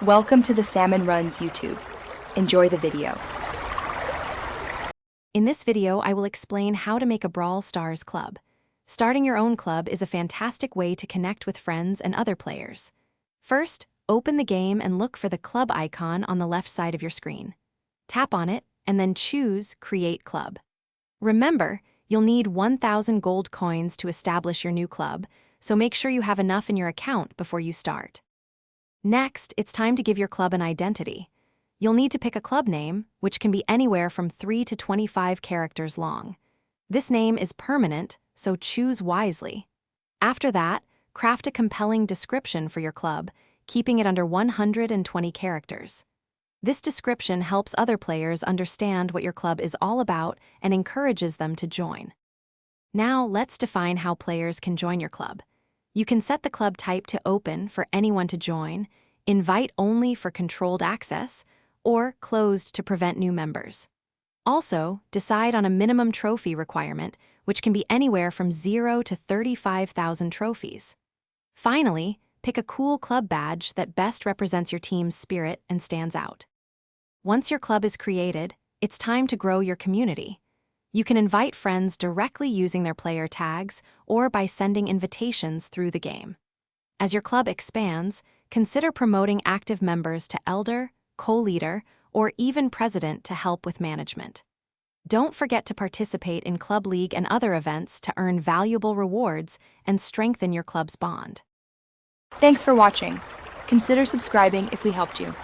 Welcome to the Salmon Runs YouTube. Enjoy the video. In this video, I will explain how to make a Brawl Stars club. Starting your own club is a fantastic way to connect with friends and other players. First, open the game and look for the club icon on the left side of your screen. Tap on it and then choose Create Club. Remember, you'll need 1,000 gold coins to establish your new club, so make sure you have enough in your account before you start. Next, it's time to give your club an identity. You'll need to pick a club name, which can be anywhere from 3 to 25 characters long. This name is permanent, so choose wisely. After that, craft a compelling description for your club, keeping it under 120 characters. This description helps other players understand what your club is all about and encourages them to join. Now, let's define how players can join your club. You can set the club type to open for anyone to join, invite only for controlled access, or closed to prevent new members. Also, decide on a minimum trophy requirement, which can be anywhere from 0 to 35,000 trophies. Finally, pick a cool club badge that best represents your team's spirit and stands out. Once your club is created, it's time to grow your community. You can invite friends directly using their player tags or by sending invitations through the game. As your club expands, consider promoting active members to elder, co-leader, or even president to help with management. Don't forget to participate in club league and other events to earn valuable rewards and strengthen your club's bond. Thanks for watching. Consider subscribing if we helped you.